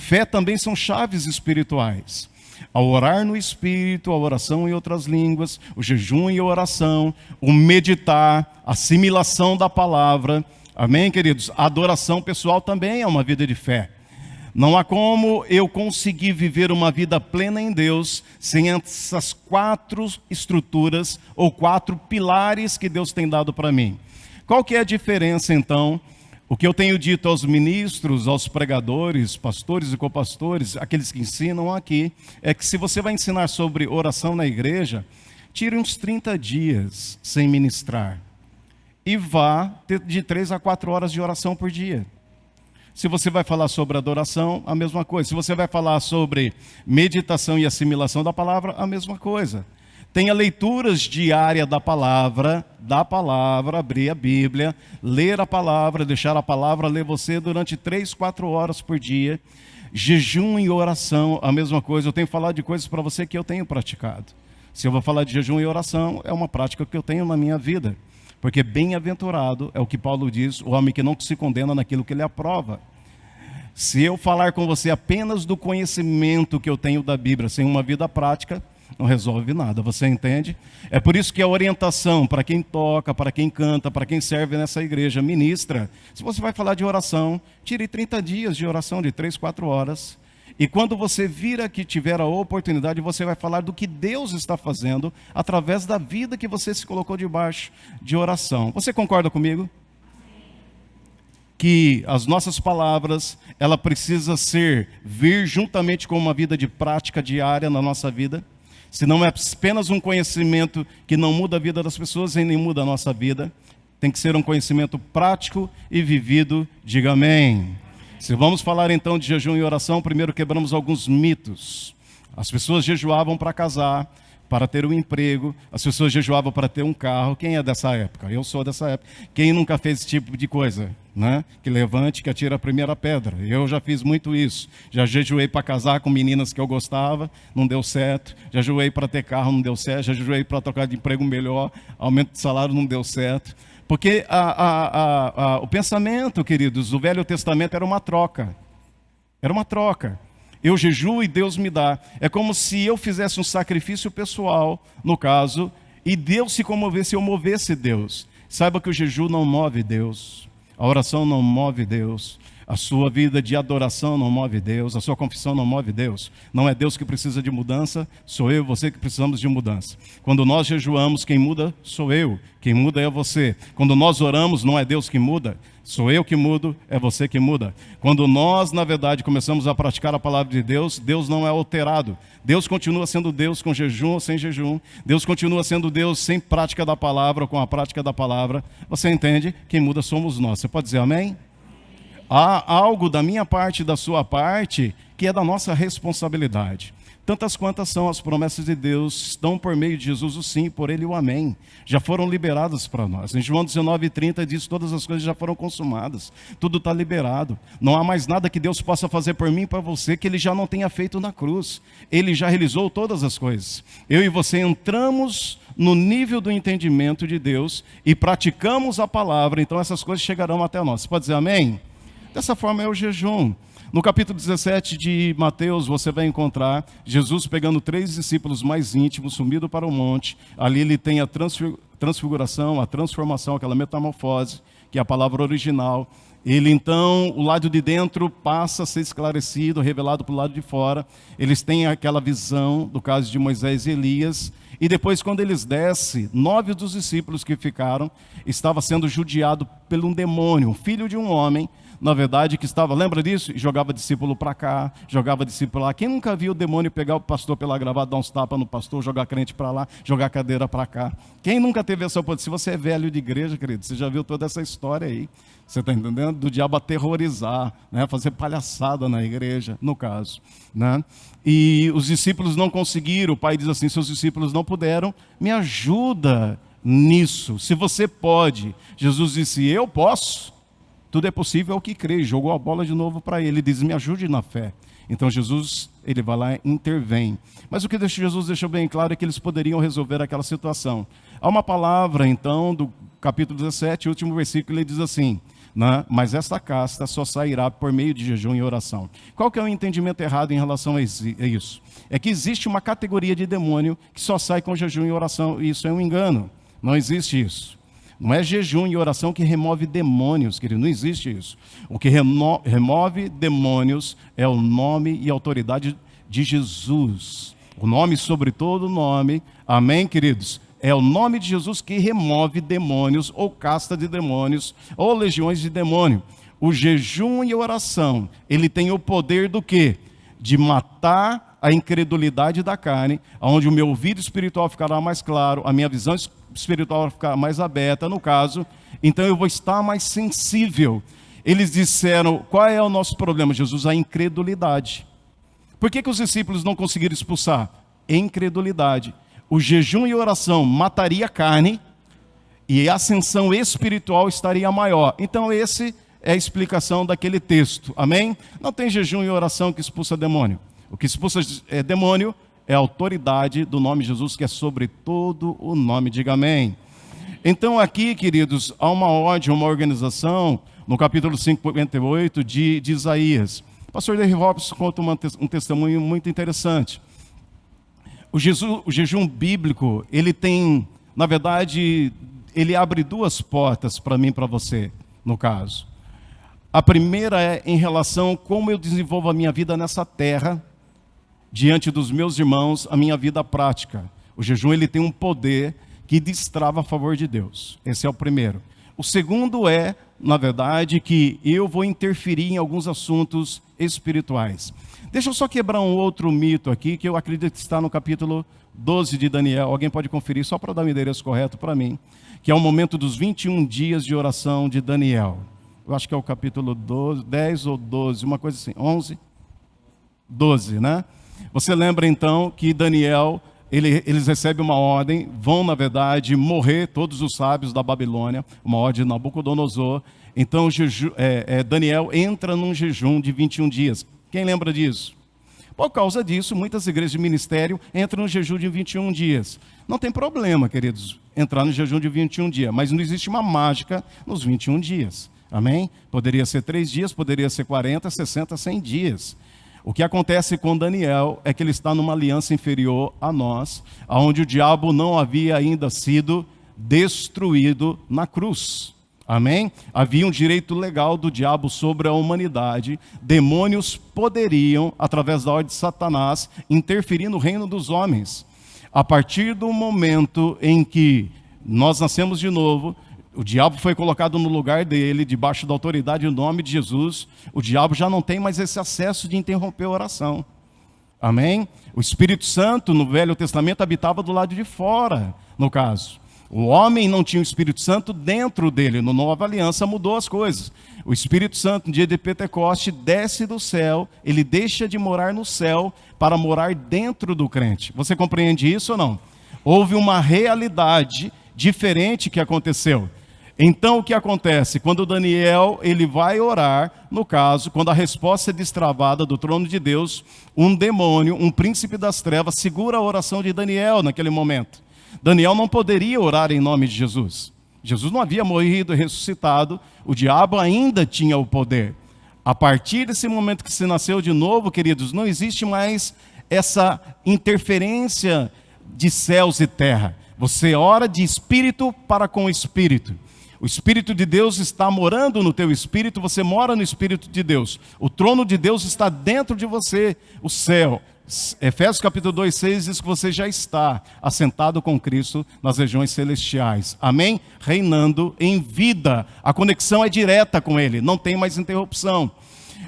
Fé também são chaves espirituais. A orar no Espírito, a oração em outras línguas, o jejum e a oração, o meditar, a assimilação da palavra. Amém, queridos? A adoração pessoal também é uma vida de fé. Não há como eu conseguir viver uma vida plena em Deus sem essas 4 estruturas ou 4 pilares que Deus tem dado para mim. Qual que é a diferença, então? O que eu tenho dito aos ministros, aos pregadores, pastores e copastores, aqueles que ensinam aqui, é que se você vai ensinar sobre oração na igreja, tire uns 30 dias sem ministrar e vá ter de 3 a 4 horas de oração por dia. Se você vai falar sobre adoração, a mesma coisa. Se você vai falar sobre meditação e assimilação da palavra, a mesma coisa. Tenha leituras diárias da palavra, abrir a Bíblia, ler a palavra, deixar a palavra ler você durante 3, 4 horas por dia. Jejum e oração, a mesma coisa. Eu tenho falado de coisas para você que eu tenho praticado. Se eu vou falar de jejum e oração, é uma prática que eu tenho na minha vida. Porque bem-aventurado é o que Paulo diz, o homem que não se condena naquilo que ele aprova. Se eu falar com você apenas do conhecimento que eu tenho da Bíblia, sem uma vida prática, não resolve nada, você entende? É por isso que a orientação para quem toca, para quem canta, para quem serve nessa igreja, ministra. Se você vai falar de oração, tire 30 dias de oração de 3, 4 horas. E quando você vir aqui, tiver a oportunidade, você vai falar do que Deus está fazendo através da vida que você se colocou debaixo de oração. Você concorda comigo? Que as nossas palavras, ela precisa vir juntamente com uma vida de prática diária na nossa vida. Se não é apenas um conhecimento que não muda a vida das pessoas e nem muda a nossa vida, tem que ser um conhecimento prático e vivido. Diga amém. Se vamos falar então de jejum e oração, primeiro quebramos alguns mitos. As pessoas jejuavam para casar, para ter um emprego, as pessoas jejuavam para ter um carro. Quem é dessa época? Eu sou dessa época. Quem nunca fez esse tipo de coisa? Né? Que levante, que atire a primeira pedra. Eu já fiz muito isso. Já jejuei para casar com meninas que eu gostava, não deu certo. Já jejuei para ter carro, não deu certo. Já jejuei para trocar de emprego melhor, aumento de salário, não deu certo. Porque o pensamento, queridos, do Velho Testamento era uma troca. Era uma troca. Eu jejuo e Deus me dá. É como se eu fizesse um sacrifício pessoal, no caso, e Deus se comovesse e eu movesse Deus. Saiba que o jejum não move Deus. A oração não move Deus. A sua vida de adoração não move Deus. A sua confissão não move Deus. Não é Deus que precisa de mudança, sou eu e você que precisamos de mudança. Quando nós jejuamos, quem muda sou eu. Quem muda é você. Quando nós oramos, não é Deus que muda, sou eu que mudo, é você que muda. Quando nós, na verdade, começamos a praticar a palavra de Deus, Deus não é alterado. Deus continua sendo Deus com jejum ou sem jejum. Deus continua sendo Deus sem prática da palavra ou com a prática da palavra. Você entende? Quem muda somos nós. Você pode dizer amém? Há algo da minha parte e da sua parte que é da nossa responsabilidade. Tantas quantas são as promessas de Deus, estão por meio de Jesus o sim, por ele o amém. Já foram liberadas para nós. Em João 19:30 diz, todas as coisas já foram consumadas. Tudo está liberado. Não há mais nada que Deus possa fazer por mim e para você que ele já não tenha feito na cruz. Ele já realizou todas as coisas. Eu e você entramos no nível do entendimento de Deus e praticamos a palavra, então essas coisas chegarão até nós. Você pode dizer amém? Dessa forma é o jejum. No capítulo 17 de Mateus, você vai encontrar Jesus pegando 3 discípulos mais íntimos, sumido para o monte. Ali ele tem a transfiguração, a transformação, aquela metamorfose, que é a palavra original. Ele então, o lado de dentro passa a ser esclarecido, revelado para o lado de fora. Eles têm aquela visão do caso de Moisés e Elias. E depois, quando eles descem, 9 dos discípulos que ficaram, estava sendo judiado por um demônio, um filho de um homem, na verdade, que estava, lembra disso? E jogava discípulo para cá, jogava discípulo lá. Quem nunca viu o demônio pegar o pastor pela gravata, dar uns tapas no pastor, jogar crente para lá, jogar cadeira para cá? Quem nunca teve essa oportunidade? Se você é velho de igreja, querido, você já viu toda essa história aí. Você está entendendo? Do diabo aterrorizar, né? Fazer palhaçada na igreja, no caso. Né? E os discípulos não conseguiram, o pai diz assim, seus discípulos não puderam, me ajuda nisso. Se você pode, Jesus disse, eu posso. Tudo é possível ao que crê. Jogou a bola de novo para ele. Ele diz, me ajude na fé. Então Jesus, ele vai lá e intervém. Mas o que Jesus deixou bem claro é que eles poderiam resolver aquela situação. Há uma palavra, então, do capítulo 17, último versículo, ele diz assim, né? Mas esta casta só sairá por meio de jejum e oração. Qual que é o entendimento errado em relação a isso? É que existe uma categoria de demônio que só sai com jejum e oração, e isso é um engano. Não existe isso. Não é jejum e oração que remove demônios, querido, não existe isso. O que remove demônios é o nome e autoridade de Jesus. O nome sobre todo nome, amém, queridos? É o nome de Jesus que remove demônios, ou casta de demônios, ou legiões de demônio. O jejum e a oração, ele tem o poder do quê? De matar a incredulidade da carne, onde o meu ouvido espiritual ficará mais claro, a minha visão espiritual vai ficar mais aberta, no caso, então eu vou estar mais sensível. Eles disseram, qual é o nosso problema, Jesus? A incredulidade. Por que os discípulos não conseguiram expulsar? Incredulidade. O jejum e oração mataria a carne e a ascensão espiritual estaria maior. Então esse é a explicação daquele texto, amém? Não tem jejum e oração que expulsa demônio. O que expulsa demônio é a autoridade do nome de Jesus, que é sobre todo o nome, diga amém. Então aqui, queridos, há uma ordem, uma organização, no capítulo 58 de Isaías. O pastor Dave Robson conta um testemunho muito interessante. O jejum bíblico, ele tem, na verdade, ele abre duas portas para mim e para você, no caso. A primeira é em relação a como eu desenvolvo a minha vida nessa terra, diante dos meus irmãos, a minha vida prática. O jejum, ele tem um poder que destrava a favor de Deus. Esse é o primeiro. O segundo é, na verdade, que eu vou interferir em alguns assuntos espirituais. Deixa eu só quebrar um outro mito aqui, que eu acredito que está no capítulo 12 de Daniel. Alguém pode conferir, só para dar o endereço correto para mim, que é o momento dos 21 dias de oração de Daniel. Eu acho que é o capítulo 12, 10 ou 12, uma coisa assim, 11? 12, né? Você lembra então que Daniel, eles recebem uma ordem, vão na verdade morrer todos os sábios da Babilônia, uma ordem de Nabucodonosor. Então Daniel entra num jejum de 21 dias. Quem lembra disso? Por causa disso, muitas igrejas de ministério entram no jejum de 21 dias. Não tem problema, queridos, entrar no jejum de 21 dias, mas não existe uma mágica nos 21 dias. Amém? Poderia ser 3 dias, poderia ser 40, 60, 100 dias. O que acontece com Daniel é que ele está numa aliança inferior a nós, onde o diabo não havia ainda sido destruído na cruz. Amém? Havia um direito legal do diabo sobre a humanidade. Demônios poderiam, através da ordem de Satanás, interferir no reino dos homens. A partir do momento em que nós nascemos de novo, o diabo foi colocado no lugar dele, debaixo da autoridade e do nome de Jesus. O diabo já não tem mais esse acesso de interromper a oração. Amém? O Espírito Santo, no Velho Testamento, habitava do lado de fora, no caso. O homem não tinha o Espírito Santo dentro dele. No Nova Aliança mudou as coisas. O Espírito Santo, no dia de Pentecoste, desce do céu. Ele deixa de morar no céu para morar dentro do crente. Você compreende isso ou não? Houve uma realidade diferente que aconteceu. Então o que acontece? Quando Daniel ele vai orar, no caso, quando a resposta é destravada do trono de Deus, um demônio, um príncipe das trevas, segura a oração de Daniel naquele momento. Daniel não poderia orar em nome de Jesus. Jesus não havia morrido e ressuscitado, o diabo ainda tinha o poder. A partir desse momento que se nasceu de novo, queridos, não existe mais essa interferência de céus e terra. Você ora de espírito para com espírito. O Espírito de Deus está morando no teu espírito, você mora no Espírito de Deus. O trono de Deus está dentro de você, o céu. Efésios capítulo 2, 6 diz que você já está assentado com Cristo nas regiões celestiais. Amém? Reinando em vida. A conexão é direta com Ele, não tem mais interrupção.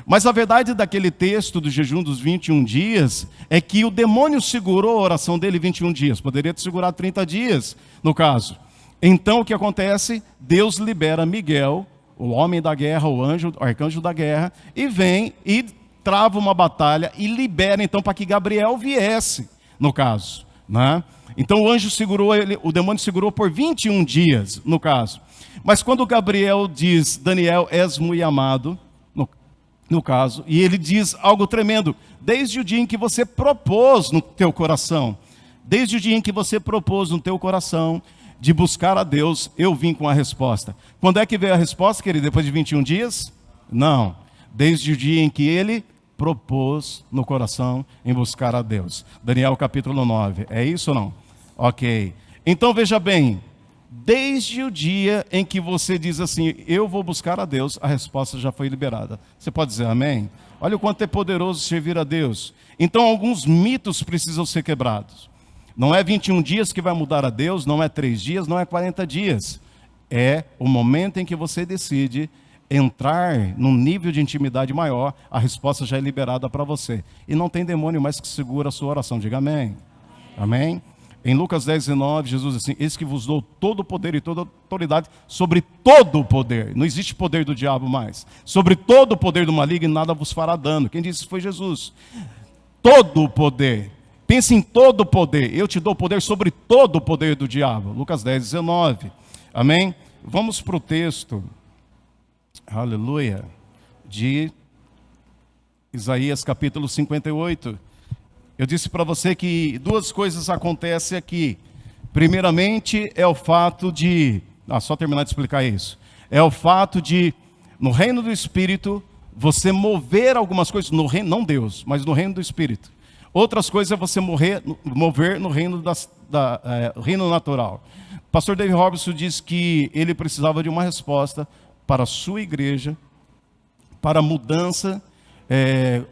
Mas a verdade daquele texto do jejum dos 21 dias é que o demônio segurou a oração dele 21 dias. Poderia ter segurado 30 dias, no caso. Então o que acontece? Deus libera Miguel, o homem da guerra, o arcanjo da guerra, e vem e trava uma batalha e libera então para que Gabriel viesse, no caso, né? Então o anjo segurou ele, o demônio segurou por 21 dias, no caso. Mas quando Gabriel diz, Daniel, és muito amado, no caso, e ele diz algo tremendo, desde o dia em que você propôs no teu coração, desde o dia em que você propôs no teu coração, de buscar a Deus, eu vim com a resposta. Quando é que veio a resposta, querido? Depois de 21 dias? Não. Desde o dia em que ele propôs no coração em buscar a Deus. Daniel capítulo 9. É isso ou não? Ok. Então veja bem, desde o dia em que você diz assim, eu vou buscar a Deus, a resposta já foi liberada. Você pode dizer amém? Olha o quanto é poderoso servir a Deus. Então alguns mitos precisam ser quebrados. Não é 21 dias que vai mudar a Deus, não é 3 dias, não é 40 dias. É o momento em que você decide entrar num nível de intimidade maior, a resposta já é liberada para você. E não tem demônio mais que segura a sua oração. Diga amém. Amém? Em Lucas 10:19, Jesus diz assim, eis que vos dou todo o poder e toda a autoridade sobre todo o poder. Não existe poder do diabo mais. Sobre todo o poder do maligno, nada vos fará dano. Quem disse foi Jesus. Todo o poder. Pense em todo o poder. Eu te dou poder sobre todo o poder do diabo. Lucas 10:19. Amém? Vamos para o texto. Aleluia. De Isaías capítulo 58. Eu disse para você que 2 coisas acontecem aqui. Primeiramente é o fato de... só terminar de explicar isso. É o fato de, no reino do Espírito, você mover algumas coisas, no reino, não Deus, mas no reino do Espírito. Outras coisas é você mover no reino, reino natural. O pastor David Robertson disse que ele precisava de uma resposta para a sua igreja, para a mudança,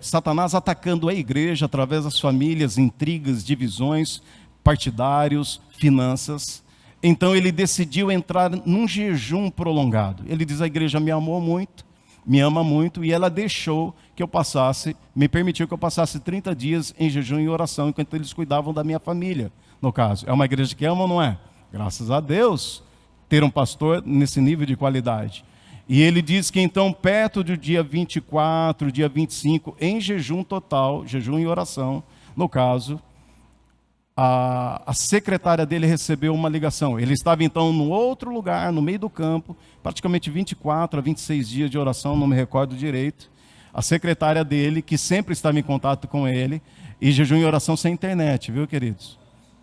Satanás atacando a igreja através das famílias, intrigas, divisões, partidários, finanças. Então ele decidiu entrar num jejum prolongado. Ele diz, a igreja me amou muito, me ama muito, e ela deixou que eu passasse, me permitiu que eu passasse 30 dias em jejum e oração, enquanto eles cuidavam da minha família, no caso. É uma igreja que ama ou não é? Graças a Deus, ter um pastor nesse nível de qualidade. E ele diz que então, perto do dia 24, dia 25, em jejum total, jejum e oração, no caso, a secretária dele recebeu uma ligação. Ele estava então no outro lugar, no meio do campo, praticamente 24 a 26 dias de oração, não me recordo direito. A secretária dele, que sempre estava em contato com ele, e jejum e oração sem internet, viu, queridos?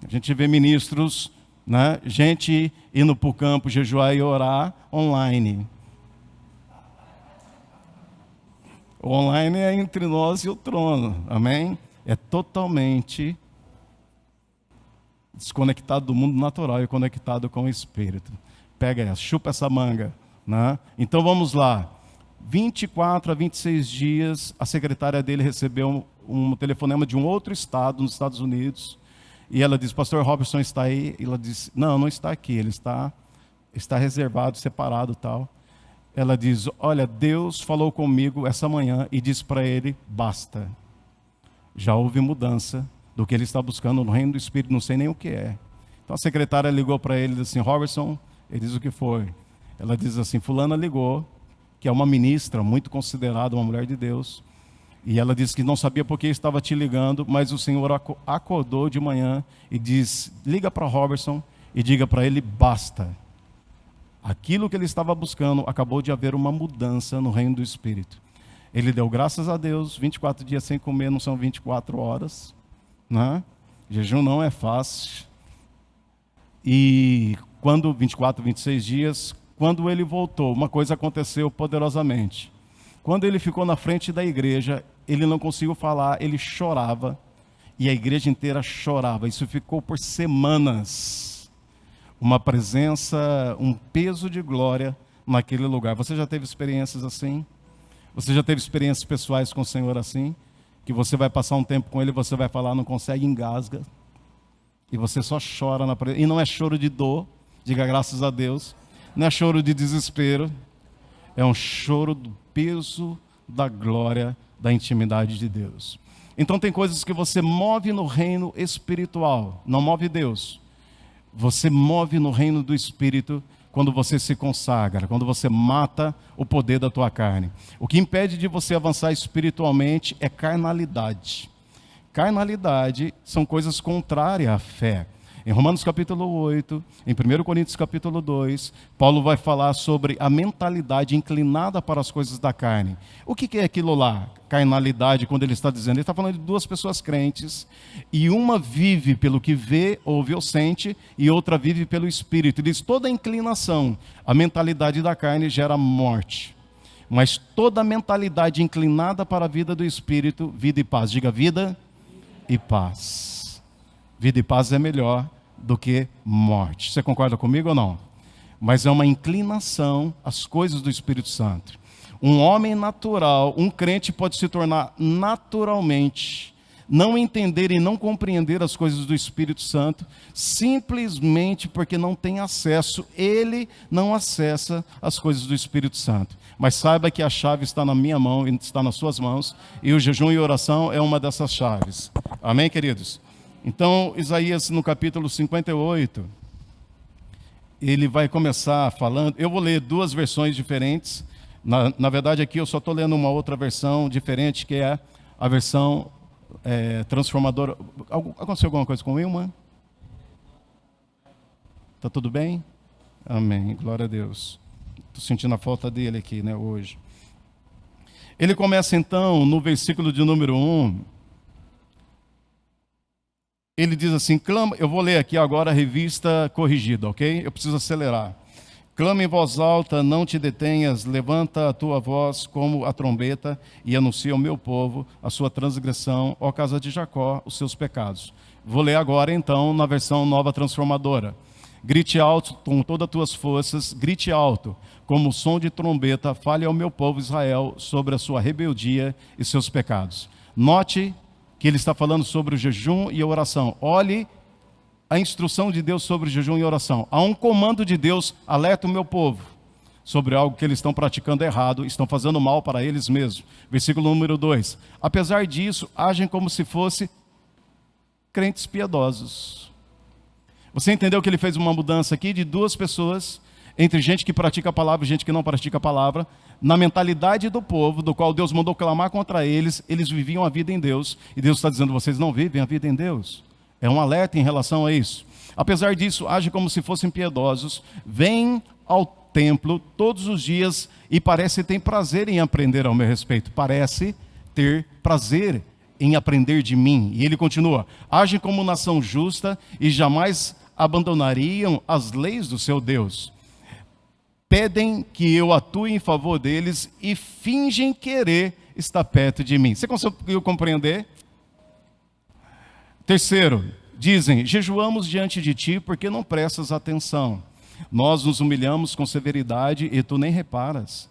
A gente vê ministros, né, gente indo para o campo, jejuar e orar online. O online é entre nós e o trono, amém? É totalmente desconectado do mundo natural e conectado com o Espírito. Pega essa, chupa essa manga, né? Então vamos lá. 24 a 26 dias, a secretária dele recebeu um telefonema de um outro estado, nos Estados Unidos, e ela disse, pastor Robertson está aí? E ela disse, não está aqui, ele está reservado, separado e tal. Ela diz, olha, Deus falou comigo essa manhã e disse para ele, basta. Já houve mudança do que ele está buscando no reino do Espírito, não sei nem o que é. Então a secretária ligou para ele e disse assim, Robertson, ele diz o que foi. Ela diz assim, fulana ligou, que é uma ministra muito considerada, uma mulher de Deus, e ela disse que não sabia por que estava te ligando, mas o Senhor acordou de manhã e diz, liga para Robertson e diga para ele, basta. Aquilo que ele estava buscando, acabou de haver uma mudança no reino do Espírito. Ele deu graças a Deus, 24 dias sem comer, não são 24 horas, né? Jejum não é fácil. E quando 24, 26 dias, quando ele voltou, uma coisa aconteceu poderosamente. Quando ele ficou na frente da igreja, ele não conseguiu falar, ele chorava, e a igreja inteira chorava. Isso ficou por semanas. Uma presença, um peso de glória naquele lugar. Você já teve experiências assim? Você já teve experiências pessoais com o Senhor assim? Que você vai passar um tempo com Ele, você vai falar, não consegue, engasga. E você só chora na presença. E não é choro de dor, diga graças a Deus. Não é choro de desespero. É um choro do peso da glória, da intimidade de Deus. Então tem coisas que você move no reino espiritual, não move Deus. Você move no reino do Espírito quando você se consagra, quando você mata o poder da tua carne. O que impede de você avançar espiritualmente é carnalidade. Carnalidade são coisas contrárias à fé. Em Romanos capítulo 8, em 1 Coríntios capítulo 2, Paulo vai falar sobre a mentalidade inclinada para as coisas da carne. O que é aquilo lá? Carnalidade, quando ele está dizendo. Ele está falando de duas pessoas crentes, e uma vive pelo que vê, ouve ou sente, e outra vive pelo Espírito. Ele diz, toda inclinação, a mentalidade da carne gera morte. Mas toda mentalidade inclinada para a vida do Espírito, vida e paz. Diga vida e paz. Vida e paz é melhor do que morte. Você concorda comigo ou não? Mas é uma inclinação às coisas do Espírito Santo. Um homem natural, um crente pode se tornar naturalmente, não entender e não compreender as coisas do Espírito Santo, simplesmente porque não tem acesso, ele não acessa as coisas do Espírito Santo. Mas saiba que a chave está na minha mão, está nas suas mãos, e o jejum e oração é uma dessas chaves. Amém, queridos? Então, Isaías, no capítulo 58, ele vai começar falando, eu vou ler duas versões diferentes, na verdade aqui eu só estou lendo uma outra versão diferente, que é a versão transformadora. Aconteceu alguma coisa com o Wilman? Está tudo bem? Amém, glória a Deus. Estou sentindo a falta dele aqui, né, hoje. Ele começa então no versículo de número 1. Ele diz assim, clama, eu vou ler aqui agora a revista corrigida, ok? Eu preciso acelerar. Clama em voz alta, não te detenhas, levanta a tua voz como a trombeta e anuncia ao meu povo a sua transgressão, ó casa de Jacó, os seus pecados. Vou ler agora então na versão nova transformadora. Grite alto com todas as tuas forças, grite alto, como o som de trombeta, fale ao meu povo Israel sobre a sua rebeldia e seus pecados. Note que ele está falando sobre o jejum e a oração. Olhe a instrução de Deus sobre o jejum e oração. Há um comando de Deus, alerta o meu povo sobre algo que eles estão praticando errado, estão fazendo mal para eles mesmos. Versículo número 2. Apesar disso, agem como se fossem crentes piedosos. Você entendeu que ele fez uma mudança aqui de duas pessoas, entre gente que pratica a palavra e gente que não pratica a palavra, na mentalidade do povo, do qual Deus mandou clamar contra eles, eles viviam a vida em Deus, e Deus está dizendo, vocês não vivem a vida em Deus. É um alerta em relação a isso. Apesar disso, age como se fossem piedosos, vêm ao templo todos os dias e parece ter prazer em aprender ao meu respeito. Parece ter prazer em aprender de mim. E ele continua, agem como nação justa e jamais abandonariam as leis do seu Deus. Pedem que eu atue em favor deles e fingem querer estar perto de mim. Você conseguiu compreender? Terceiro, dizem, jejuamos diante de ti porque não prestas atenção. Nós nos humilhamos com severidade e tu nem reparas.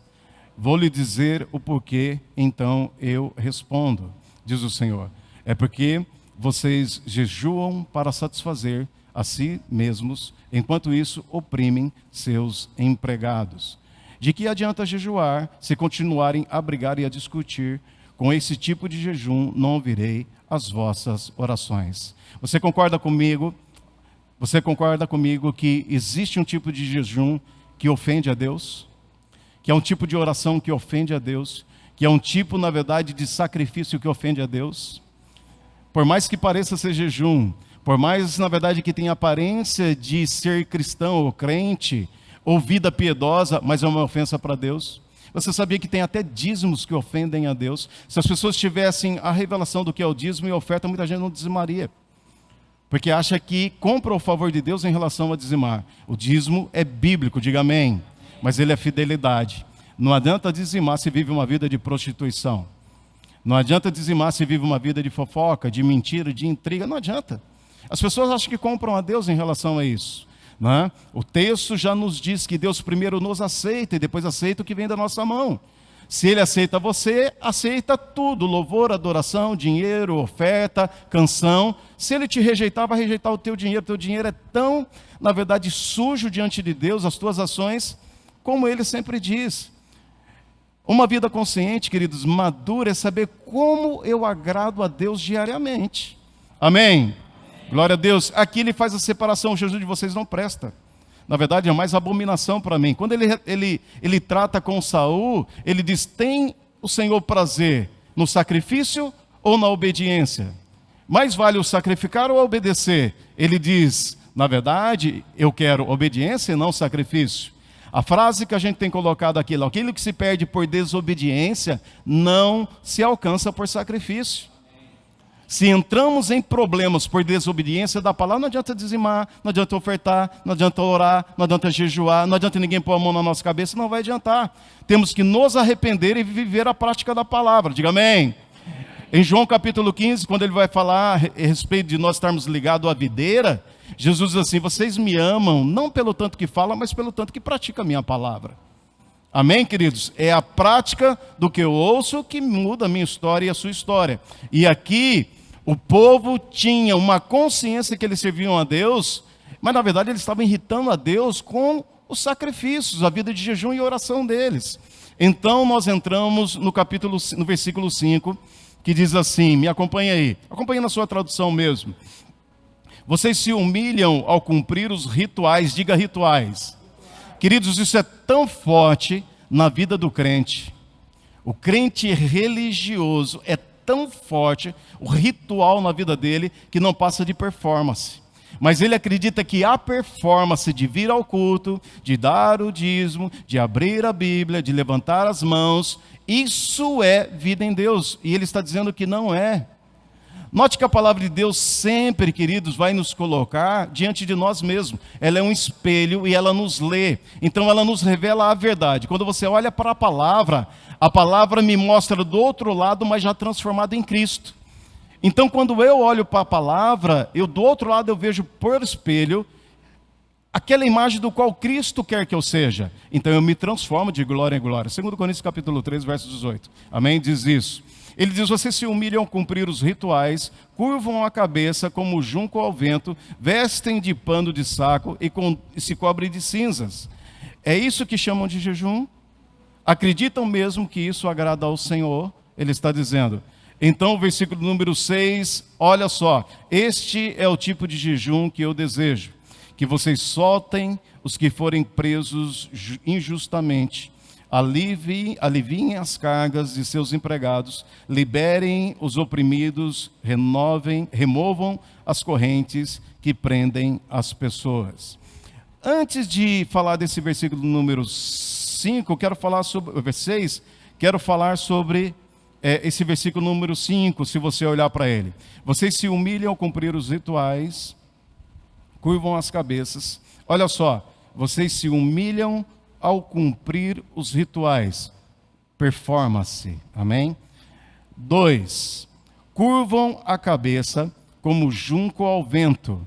Vou lhe dizer o porquê, então eu respondo, diz o Senhor. É porque vocês jejuam para satisfazer a si mesmos, enquanto isso oprimem seus empregados. De que adianta jejuar se continuarem a brigar e a discutir? Com esse tipo de jejum não ouvirei as vossas orações. Você concorda comigo? Você concorda comigo que existe um tipo de jejum que ofende a Deus? Que é um tipo de oração que ofende a Deus? Que é um tipo, na verdade, de sacrifício que ofende a Deus? Por mais que pareça ser jejum, por mais, na verdade, que tenha aparência de ser cristão ou crente, ou vida piedosa, mas é uma ofensa para Deus. Você sabia que tem até dízimos que ofendem a Deus? Se as pessoas tivessem a revelação do que é o dízimo e a oferta, muita gente não dizimaria. Porque acha que compra o favor de Deus em relação a dizimar. O dízimo é bíblico, diga amém. Mas ele é fidelidade. Não adianta dizimar se vive uma vida de prostituição. Não adianta dizimar se vive uma vida de fofoca, de mentira, de intriga. Não adianta. As pessoas acham que compram a Deus em relação a isso, né? O texto já nos diz que Deus primeiro nos aceita e depois aceita o que vem da nossa mão. Se Ele aceita você, aceita tudo, louvor, adoração, dinheiro, oferta, canção. Se Ele te rejeitar, vai rejeitar o teu dinheiro. O teu dinheiro é tão, na verdade, sujo diante de Deus, as tuas ações, como Ele sempre diz. Uma vida consciente, queridos, madura, é saber como eu agrado a Deus diariamente. Amém? Glória a Deus. Aqui ele faz a separação, o jejum de vocês não presta. Na verdade é mais abominação para mim. Quando ele trata com Saul, ele diz, tem o Senhor prazer no sacrifício ou na obediência? Mais vale o sacrificar ou obedecer? Ele diz, na verdade, eu quero obediência e não sacrifício. A frase que a gente tem colocado aqui, aquilo que se perde por desobediência, não se alcança por sacrifício. Se entramos em problemas por desobediência da palavra, não adianta dizimar, não adianta ofertar, não adianta orar, não adianta jejuar, não adianta ninguém pôr a mão na nossa cabeça, não vai adiantar. Temos que nos arrepender e viver a prática da palavra. Diga amém. Em João capítulo 15, quando ele vai falar a respeito de nós estarmos ligados à videira, Jesus diz assim: vocês me amam, não pelo tanto que fala, mas pelo tanto que pratica a minha palavra. Amém, queridos? É a prática do que eu ouço que muda a minha história e a sua história. E aqui, o povo tinha uma consciência que eles serviam a Deus, mas na verdade eles estavam irritando a Deus com os sacrifícios, a vida de jejum e oração deles. Então nós entramos no versículo 5, que diz assim, me acompanhe aí, acompanhe na sua tradução mesmo. Vocês se humilham ao cumprir os rituais, diga rituais. Queridos, isso é tão forte na vida do crente. O crente religioso é tão forte, o ritual na vida dele, que não passa de performance. Mas ele acredita que a performance de vir ao culto, de dar o dízimo, de abrir a Bíblia, de levantar as mãos, isso é vida em Deus. E ele está dizendo que não é. Note que a palavra de Deus sempre, queridos, vai nos colocar diante de nós mesmos. Ela é um espelho e ela nos lê. Então ela nos revela a verdade. Quando você olha para a palavra me mostra do outro lado, mas já transformado em Cristo. Então quando eu olho para a palavra, do outro lado eu vejo por espelho aquela imagem do qual Cristo quer que eu seja. Então eu me transformo de glória em glória. 2 Coríntios capítulo 3, verso 18. Amém? Diz isso. Ele diz, vocês se humilham ao cumprir os rituais, curvam a cabeça como junco ao vento, vestem de pano de saco e se cobrem de cinzas. É isso que chamam de jejum? Acreditam mesmo que isso agrada ao Senhor? Ele está dizendo. Então, o versículo número 6, olha só. Este é o tipo de jejum que eu desejo. Que vocês soltem os que forem presos injustamente. Aliviem as cargas de seus empregados, liberem os oprimidos, removam as correntes que prendem as pessoas. Antes de falar desse versículo número 5, quero falar sobre, 6, quero falar sobre esse versículo número 5, se você olhar para ele. Vocês se humilham ao cumprir os rituais, curvam as cabeças. Olha só, vocês se humilham ao cumprir os rituais, performance, amém? 2, curvam a cabeça como junco ao vento,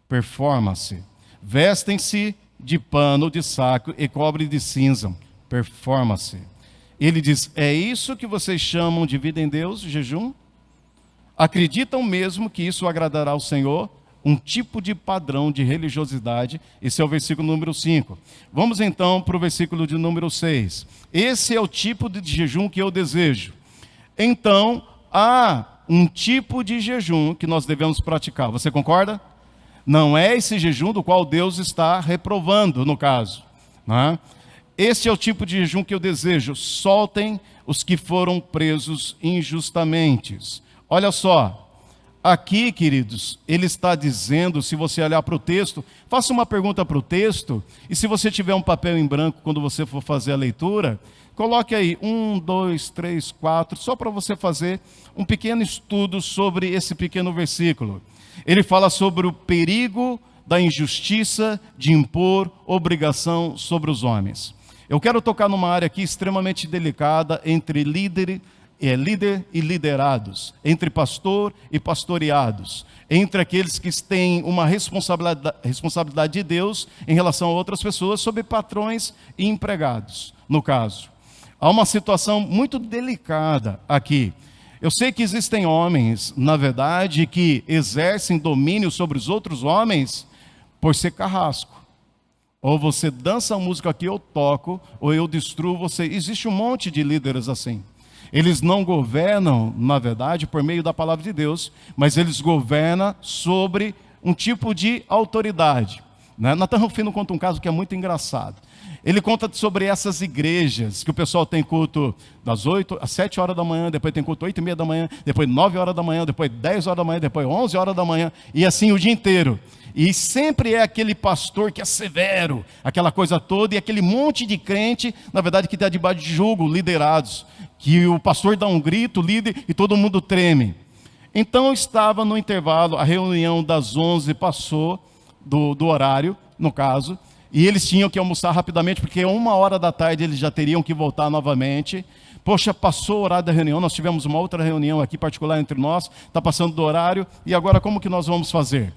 performance. Vestem-se de pano de saco e cobrem de cinza, performance. Ele diz, é isso que vocês chamam de vida em Deus, jejum? Acreditam mesmo que isso agradará ao Senhor? Um tipo de padrão de religiosidade. Esse é o versículo número 5. Vamos então para o versículo de número 6. Esse é o tipo de jejum que eu desejo. Então, há um tipo de jejum que nós devemos praticar. Você concorda? Não é esse jejum do qual Deus está reprovando, no caso. Não é? Esse é o tipo de jejum que eu desejo. Soltem os que foram presos injustamente. Olha só. Aqui, queridos, ele está dizendo, se você olhar para o texto, faça uma pergunta para o texto, e se você tiver um papel em branco quando você for fazer a leitura, coloque aí 1, 2, 3, 4, só para você fazer um pequeno estudo sobre esse pequeno versículo. Ele fala sobre o perigo da injustiça de impor obrigação sobre os homens. Eu quero tocar numa área aqui extremamente delicada entre líder e liderados, entre pastor e pastoreados, entre aqueles que têm uma responsabilidade de Deus em relação a outras pessoas, sobre patrões e empregados, no caso. Há uma situação muito delicada aqui. Eu sei que existem homens, na verdade, que exercem domínio sobre os outros homens por ser carrasco. Ou você dança a música que eu toco, ou eu destruo você. Existe um monte de líderes assim. Eles não governam, na verdade, por meio da palavra de Deus, mas eles governam sobre um tipo de autoridade. Nathan Rufino conta um caso que é muito engraçado. Ele conta sobre essas igrejas, que o pessoal tem culto das 8 às 7 horas da manhã, depois tem culto 8:30 da manhã, depois 9 horas da manhã, depois 10 horas da manhã, depois 11 horas da manhã, e assim o dia inteiro. E sempre é aquele pastor que é severo, aquela coisa toda, e aquele monte de crente, na verdade, que está debaixo de jugo, liderados, que o pastor dá um grito, líder, e todo mundo treme. Então estava no intervalo, a reunião das 11 passou do horário, no caso, e eles tinham que almoçar rapidamente, porque 13h eles já teriam que voltar novamente. Poxa, passou o horário da reunião, nós tivemos uma outra reunião aqui particular entre nós, está passando do horário, e agora como que nós vamos fazer?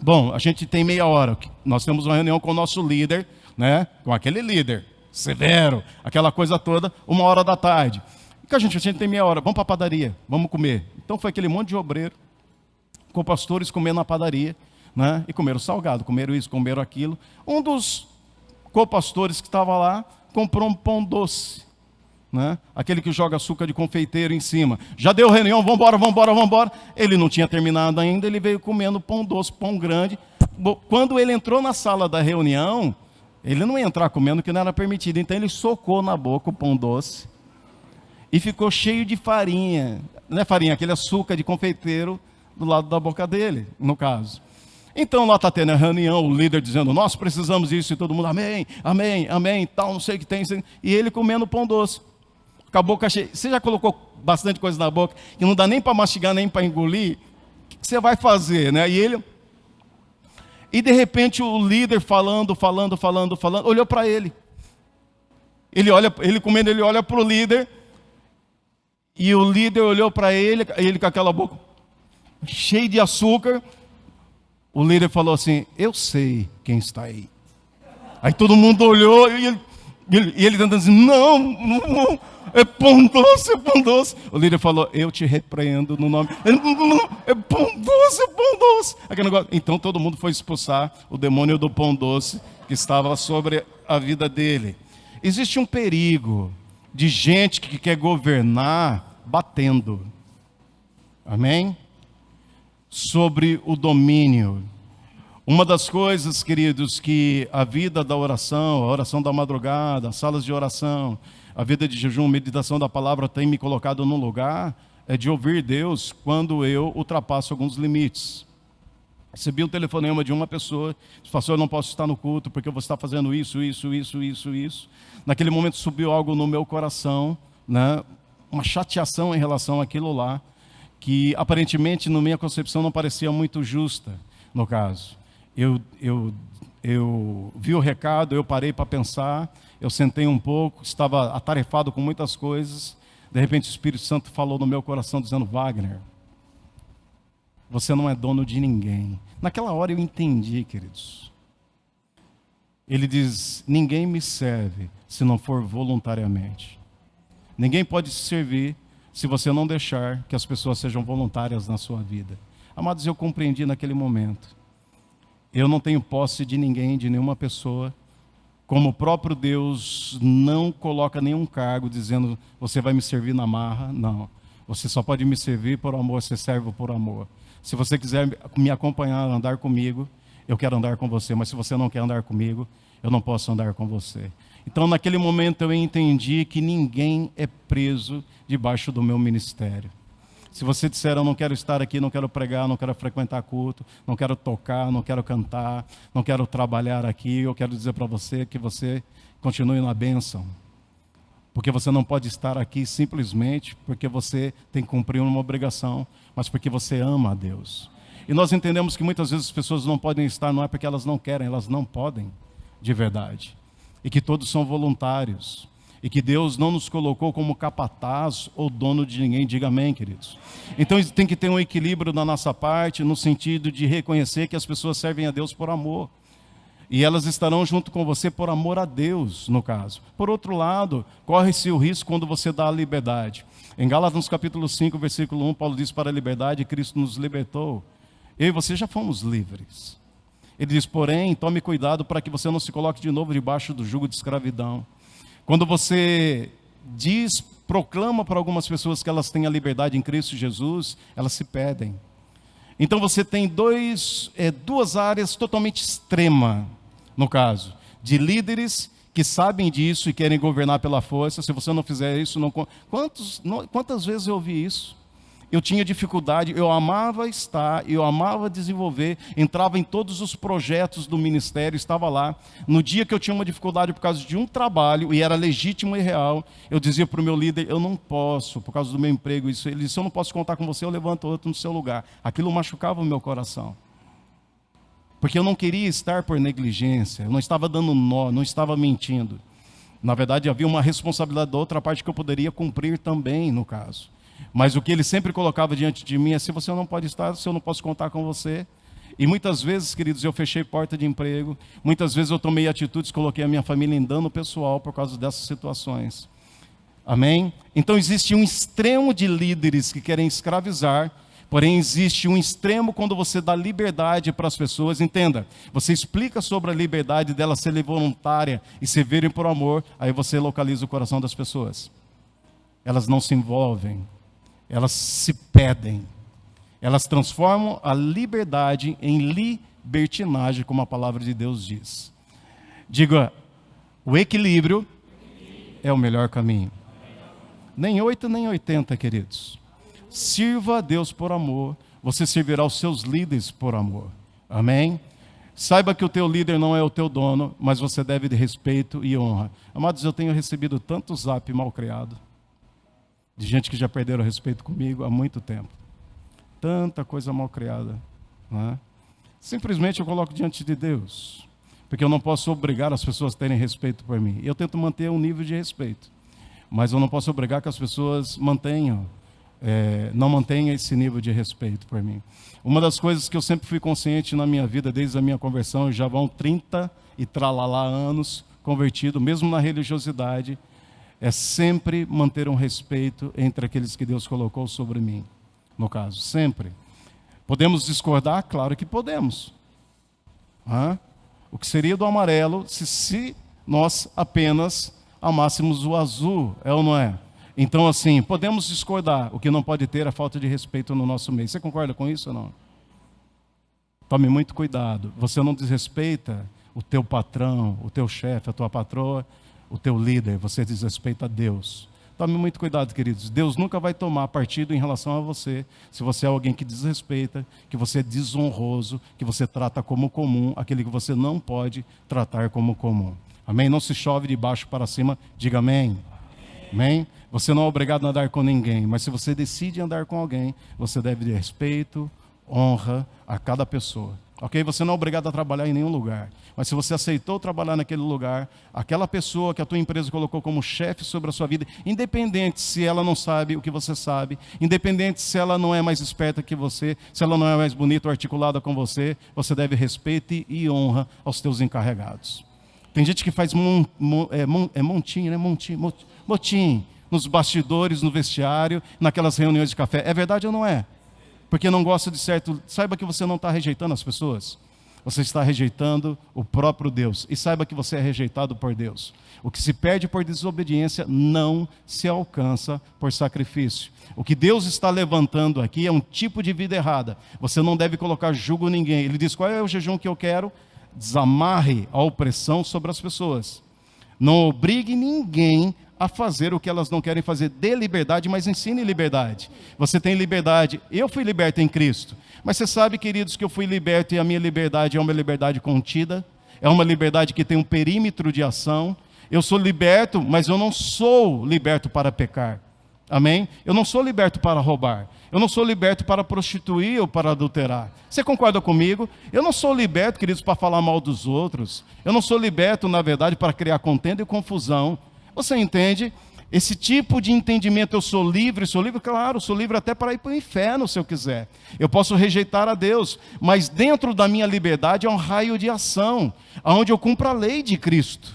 Bom, a gente tem meia hora, nós temos uma reunião com o nosso líder, né? Com aquele líder severo, aquela coisa toda, 13h. E que a gente tem meia hora, vamos para a padaria, vamos comer. Então foi aquele monte de obreiro, com pastores comendo na padaria, né? E comeram salgado, comeram isso, comeram aquilo. Um dos copastores que estava lá comprou um pão doce, né? Aquele que joga açúcar de confeiteiro em cima. Já deu reunião, vambora. Ele não tinha terminado ainda, ele veio comendo pão doce, pão grande. Quando ele entrou na sala da reunião, ele não ia entrar comendo, que não era permitido. Então ele socou na boca o pão doce e ficou cheio de farinha. Não é farinha, aquele açúcar de confeiteiro do lado da boca dele, no caso. Então lá está tendo a reunião, o líder dizendo, nós precisamos disso, e todo mundo, amém, tal, não sei o que tem. E ele comendo pão doce, com a boca cheia. Você já colocou bastante coisa na boca, que não dá nem para mastigar, nem para engolir? O que você vai fazer, né? E de repente o líder falando, olhou para ele. Ele comendo, ele olha para o líder, e o líder olhou para ele com aquela boca cheia de açúcar. O líder falou assim, eu sei quem está aí. Aí todo mundo olhou e ele tentando dizer, não, é pão doce. O líder falou, eu te repreendo no nome. Ele, não, é pão doce. Aquele negócio. Então todo mundo foi expulsar o demônio do pão doce que estava sobre a vida dele. Existe um perigo de gente que quer governar batendo. Amém? Sobre o domínio. Uma das coisas, queridos, que a vida da oração, a oração da madrugada, as salas de oração, a vida de jejum, meditação da palavra tem me colocado num lugar, é de ouvir Deus quando eu ultrapasso alguns limites. Recebi um telefonema de uma pessoa, disse, pastor, eu não posso estar no culto porque eu vou estar fazendo isso. Naquele momento subiu algo no meu coração, né? Uma chateação em relação àquilo lá, que aparentemente, na minha concepção, não parecia muito justa, no caso. Eu vi o recado, eu parei para pensar, eu sentei um pouco, estava atarefado com muitas coisas, de repente o Espírito Santo falou no meu coração, dizendo, Wagner, você não é dono de ninguém. Naquela hora eu entendi, queridos. Ele diz, ninguém me serve se não for voluntariamente. Ninguém pode se servir se você não deixar que as pessoas sejam voluntárias na sua vida. Amados, eu compreendi naquele momento. Eu não tenho posse de ninguém, de nenhuma pessoa. Como o próprio Deus não coloca nenhum cargo dizendo, você vai me servir na marra. Não. Você só pode me servir por amor, você serve por amor. Se você quiser me acompanhar, andar comigo, eu quero andar com você. Mas se você não quer andar comigo, eu não posso andar com você. Então, naquele momento, eu entendi que ninguém é preso debaixo do meu ministério. Se você disser, eu não quero estar aqui, não quero pregar, não quero frequentar culto, não quero tocar, não quero cantar, não quero trabalhar aqui, eu quero dizer para você que você continue na bênção. Porque você não pode estar aqui simplesmente porque você tem que cumprir uma obrigação, mas porque você ama a Deus. E nós entendemos que muitas vezes as pessoas não podem estar, não é porque elas não querem, elas não podem, de verdade. E que todos são voluntários. E que Deus não nos colocou como capataz ou dono de ninguém. Diga amém, queridos. Então tem que ter um equilíbrio da nossa parte, no sentido de reconhecer que as pessoas servem a Deus por amor. E elas estarão junto com você por amor a Deus, no caso. Por outro lado, corre-se o risco quando você dá a liberdade. Em Gálatas capítulo 5, versículo 1, Paulo diz, para a liberdade Cristo nos libertou. Eu e você já fomos livres. Ele diz, porém, tome cuidado para que você não se coloque de novo debaixo do jugo de escravidão. Quando você proclama para algumas pessoas que elas têm a liberdade em Cristo Jesus, elas se perdem. Então você tem duas áreas totalmente extremas, no caso, de líderes que sabem disso e querem governar pela força. Se você não fizer isso, quantas vezes eu ouvi isso? eu tinha dificuldade, eu amava estar, eu amava desenvolver, entrava em todos os projetos do ministério, estava lá. No dia que eu tinha uma dificuldade por causa de um trabalho, e era legítimo e real, eu dizia para o meu líder, eu não posso, por causa do meu emprego, isso. Ele disse, eu não posso contar com você, eu levanto outro no seu lugar. Aquilo machucava o meu coração. Porque eu não queria estar por negligência, eu não estava dando nó, não estava mentindo. Na verdade, havia uma responsabilidade da outra parte que eu poderia cumprir também, no caso. Mas o que ele sempre colocava diante de mim é, se você não pode estar, se eu não posso contar com você. E muitas vezes, queridos, eu fechei porta de emprego, muitas vezes eu tomei atitudes, coloquei a minha família em dano pessoal por causa dessas situações. Amém? Então existe um extremo de líderes que querem escravizar, porém existe um extremo quando você dá liberdade para as pessoas. Entenda, você explica sobre a liberdade delas serem voluntária e servirem por amor, aí você localiza o coração das pessoas. Elas não se envolvem, elas se pedem, elas transformam a liberdade em libertinagem, como a palavra de Deus diz. Diga, o equilíbrio é o melhor caminho. Nem 8 nem 80, queridos. Sirva a Deus por amor, você servirá os seus líderes por amor. Amém? Saiba que o teu líder não é o teu dono, mas você deve de respeito e honra. Amados, eu tenho recebido tanto zap mal criado, de gente que já perderam o respeito comigo há muito tempo. Tanta coisa mal criada. Não é? Simplesmente eu coloco diante de Deus, porque eu não posso obrigar as pessoas a terem respeito por mim. Eu tento manter um nível de respeito, mas eu não posso obrigar que as pessoas não mantenham esse nível de respeito por mim. Uma das coisas que eu sempre fui consciente na minha vida, desde a minha conversão, já vão 30 e tralalá anos convertido, mesmo na religiosidade, é sempre manter um respeito entre aqueles que Deus colocou sobre mim, no caso, sempre. Podemos discordar? Claro que podemos. O que seria do amarelo se nós apenas amássemos o azul, é ou não é? Então, assim, podemos discordar, o que não pode ter é falta de respeito no nosso meio. Você concorda com isso ou não? Tome muito cuidado, você não desrespeita o teu patrão, o teu chefe, a tua patroa, o teu líder, você desrespeita a Deus. Tome muito cuidado, queridos. Deus nunca vai tomar partido em relação a você, se você é alguém que desrespeita, que você é desonroso, que você trata como comum, aquele que você não pode tratar como comum. Amém? Não se chove de baixo para cima, diga amém. Amém? Você não é obrigado a andar com ninguém, mas se você decide andar com alguém, você deve ter respeito, honra a cada pessoa. Ok? Você não é obrigado a trabalhar em nenhum lugar. Mas se você aceitou trabalhar naquele lugar, aquela pessoa que a tua empresa colocou como chefe sobre a sua vida, independente se ela não sabe o que você sabe, independente se ela não é mais esperta que você, se ela não é mais bonita ou articulada com você, você deve respeito e honra aos teus encarregados. Tem gente que faz motim nos bastidores, no vestiário, naquelas reuniões de café. É verdade ou não é? Porque não gosta de certo. Saiba que você não está rejeitando as pessoas. Você está rejeitando o próprio Deus. E saiba que você é rejeitado por Deus. O que se perde por desobediência não se alcança por sacrifício. O que Deus está levantando aqui é um tipo de vida errada. Você não deve colocar jugo em ninguém. Ele diz, qual é o jejum que eu quero? Desamarre a opressão sobre as pessoas. Não obrigue ninguém a fazer o que elas não querem fazer. Dê liberdade, mas ensine liberdade. Você tem liberdade. Eu fui liberto em Cristo. Mas você sabe, queridos, que eu fui liberto e a minha liberdade é uma liberdade contida. É uma liberdade que tem um perímetro de ação. Eu sou liberto, mas eu não sou liberto para pecar. Amém? Eu não sou liberto para roubar. Eu não sou liberto para prostituir ou para adulterar. Você concorda comigo? Eu não sou liberto, queridos, para falar mal dos outros. Eu não sou liberto, na verdade, para criar contenda e confusão. Você entende? Esse tipo de entendimento, eu sou livre, claro, sou livre até para ir para o inferno, se eu quiser. Eu posso rejeitar a Deus, mas dentro da minha liberdade é um raio de ação, onde eu cumpro a lei de Cristo.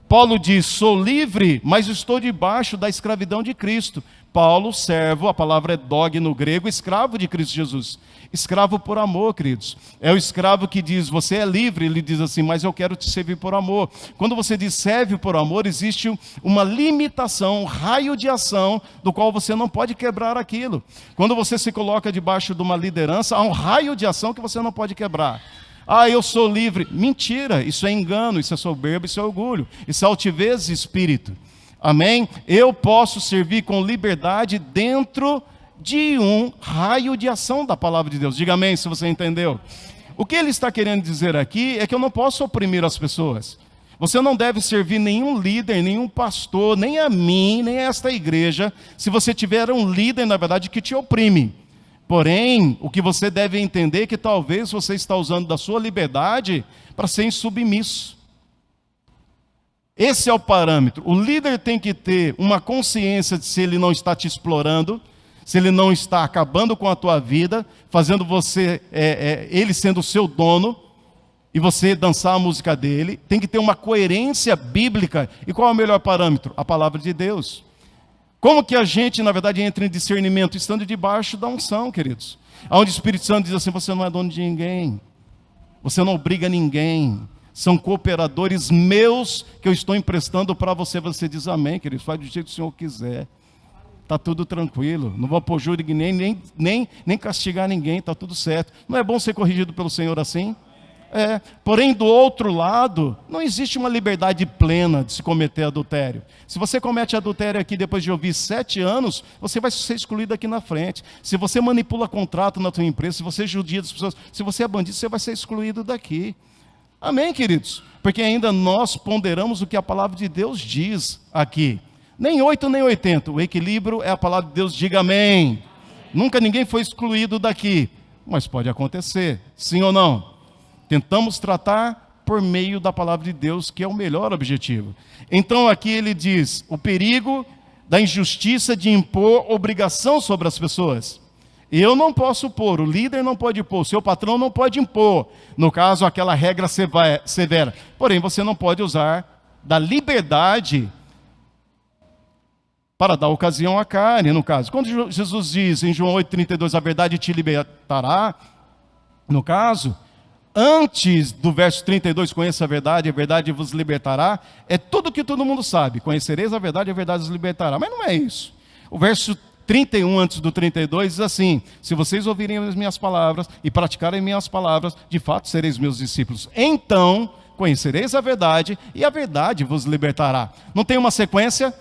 Paulo diz, sou livre, mas estou debaixo da escravidão de Cristo. Paulo, servo, a palavra é dog no grego, escravo de Cristo Jesus. Escravo por amor, queridos. É o escravo que diz, você é livre, ele diz assim, mas eu quero te servir por amor. Quando você diz serve por amor, existe uma limitação, um raio de ação, do qual você não pode quebrar aquilo. Quando você se coloca debaixo de uma liderança, há um raio de ação que você não pode quebrar. Eu sou livre. Mentira, isso é engano, isso é soberba, isso é orgulho, isso é altivez de espírito. Amém? Eu posso servir com liberdade dentro de um raio de ação da palavra de Deus. Diga amém se você entendeu. O que ele está querendo dizer aqui é que eu não posso oprimir as pessoas. Você não deve servir nenhum líder, nenhum pastor, nem a mim, nem a esta igreja, se você tiver um líder, na verdade, que te oprime. Porém, o que você deve entender é que talvez você está usando da sua liberdade para ser insubmisso. Esse é o parâmetro. O líder tem que ter uma consciência de se ele não está te explorando, se ele não está acabando com a tua vida, fazendo você, ele sendo o seu dono, e você dançar a música dele. Tem que ter uma coerência bíblica. E qual é o melhor parâmetro? A palavra de Deus. Como que a gente, na verdade, entra em discernimento? Estando debaixo da unção, queridos. Onde o Espírito Santo diz assim, você não é dono de ninguém. Você não obriga ninguém. São cooperadores meus que eu estou emprestando para você. Você diz amém, queridos. Faz do jeito que o Senhor quiser. Está tudo tranquilo. Não vou pôr júri nem castigar ninguém. Está tudo certo. Não é bom ser corrigido pelo Senhor assim? Porém, do outro lado, não existe uma liberdade plena de se cometer adultério. Se você comete adultério aqui depois de ouvir 7 anos, você vai ser excluído aqui na frente. Se você manipula contrato na sua empresa, se você judia das pessoas, se você é bandido, você vai ser excluído daqui. Amém, queridos? Porque ainda nós ponderamos o que a palavra de Deus diz aqui. Nem 8 nem 80. O equilíbrio é a palavra de Deus, diga amém. Nunca ninguém foi excluído daqui. Mas pode acontecer, sim ou não? Tentamos tratar por meio da palavra de Deus, que é o melhor objetivo. Então aqui ele diz, o perigo da injustiça de impor obrigação sobre as pessoas. Eu não posso pôr, o líder não pode pôr, o seu patrão não pode impor. No caso, aquela regra severa. Porém, você não pode usar da liberdade para dar ocasião à carne, no caso. Quando Jesus diz em João 8,32, a verdade te libertará, no caso... Antes do verso 32, conheça a verdade vos libertará, é tudo que todo mundo sabe, conhecereis a verdade vos libertará, mas não é isso. O verso 31 antes do 32 diz assim, se vocês ouvirem as minhas palavras e praticarem minhas palavras, de fato sereis meus discípulos, então conhecereis a verdade e a verdade vos libertará. Não tem uma sequência?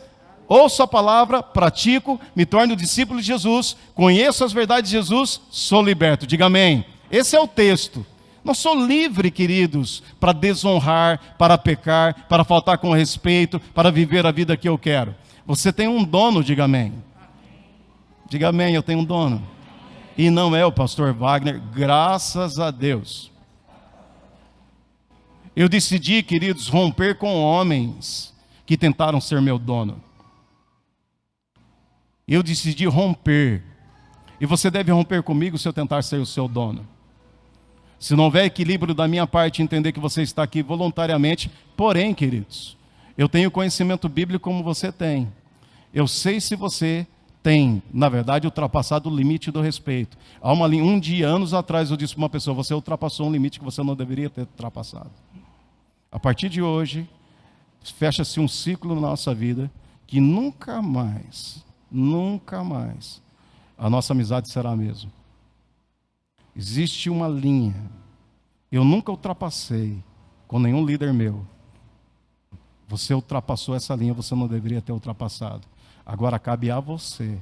Ouço a palavra, pratico, me torno discípulo de Jesus, conheço as verdades de Jesus, sou liberto, diga amém. Esse é o texto. Não sou livre, queridos, para desonrar, para pecar, para faltar com respeito, para viver a vida que eu quero. Você tem um dono, diga amém. Diga amém, eu tenho um dono. E não é o pastor Wagner, graças a Deus. Eu decidi, queridos, romper com homens que tentaram ser meu dono. Eu decidi romper. E você deve romper comigo se eu tentar ser o seu dono. Se não houver equilíbrio da minha parte, entender que você está aqui voluntariamente. Porém, queridos, eu tenho conhecimento bíblico como você tem. Eu sei se você tem, na verdade, ultrapassado o limite do respeito. Há um dia, anos atrás, eu disse para uma pessoa, você ultrapassou um limite que você não deveria ter ultrapassado. A partir de hoje, fecha-se um ciclo na nossa vida que nunca mais, a nossa amizade será a mesma. Existe uma linha, eu nunca ultrapassei com nenhum líder meu. Você ultrapassou essa linha, você não deveria ter ultrapassado. Agora cabe a você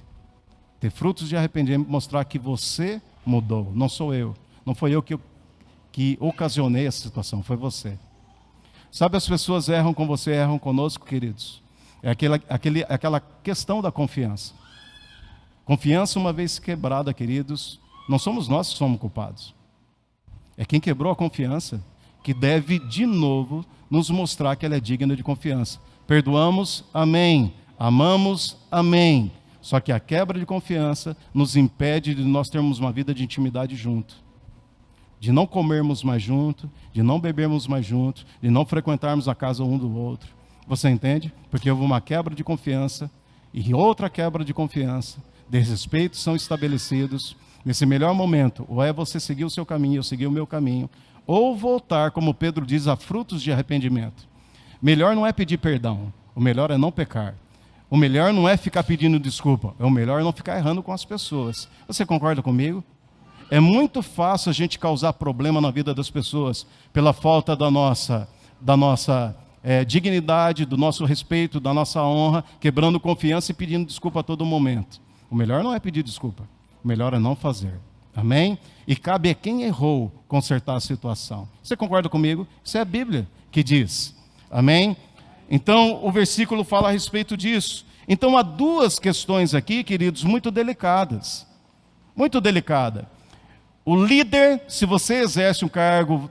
ter frutos de arrependimento, mostrar que você mudou, não sou eu. Não foi eu que ocasionei essa situação, foi você. Sabe, as pessoas erram com você, erram conosco, queridos. É aquela questão da confiança. Confiança, uma vez quebrada, queridos, não somos nós que somos culpados. É quem quebrou a confiança que deve de novo nos mostrar que ela é digna de confiança. Perdoamos, amém. Amamos, amém. Só que a quebra de confiança nos impede de nós termos uma vida de intimidade junto. De não comermos mais junto, de não bebermos mais junto, de não frequentarmos a casa um do outro. Você entende? Porque houve uma quebra de confiança e outra quebra de confiança. Desrespeitos são estabelecidos. Nesse melhor momento, ou é você seguir o seu caminho, eu seguir o meu caminho, ou voltar, como Pedro diz, a frutos de arrependimento. Melhor não é pedir perdão, o melhor é não pecar. O melhor não é ficar pedindo desculpa, o melhor é não ficar errando com as pessoas. Você concorda comigo? É muito fácil a gente causar problema na vida das pessoas pela falta da nossa dignidade, do nosso respeito, da nossa honra, quebrando confiança e pedindo desculpa a todo momento. O melhor não é pedir desculpa, o melhor é não fazer. Amém? E cabe a quem errou consertar a situação. Você concorda comigo? Isso é a Bíblia que diz. Amém? Então, o versículo fala a respeito disso. Então, há duas questões aqui, queridos, muito delicadas. Muito delicada. O líder, se você exerce um cargo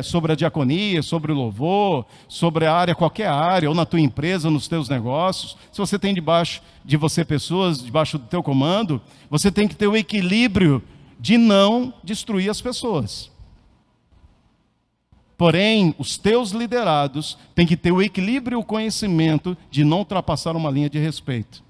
sobre a diaconia, sobre o louvor, sobre a área, qualquer área, ou na tua empresa, nos teus negócios, se você tem debaixo de você pessoas, debaixo do teu comando, você tem que ter o equilíbrio de não destruir as pessoas. Porém, os teus liderados têm que ter o equilíbrio e o conhecimento de não ultrapassar uma linha de respeito.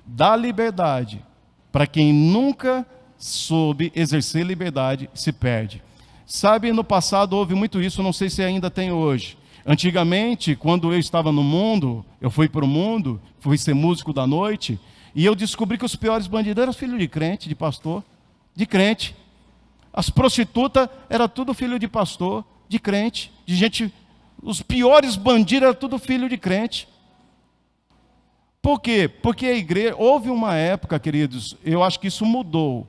Dá liberdade para quem nunca soube exercer liberdade, se perde. Sabe, no passado houve muito isso, não sei se ainda tem hoje. Antigamente, quando eu estava no mundo, eu fui para o mundo, fui ser músico da noite, e eu descobri que os piores bandidos eram filho de crente, de pastor, de crente. As prostitutas eram tudo filho de pastor, de crente, de gente. Os piores bandidos eram tudo filho de crente. Por quê? Porque a igreja, houve uma época, queridos, eu acho que isso mudou,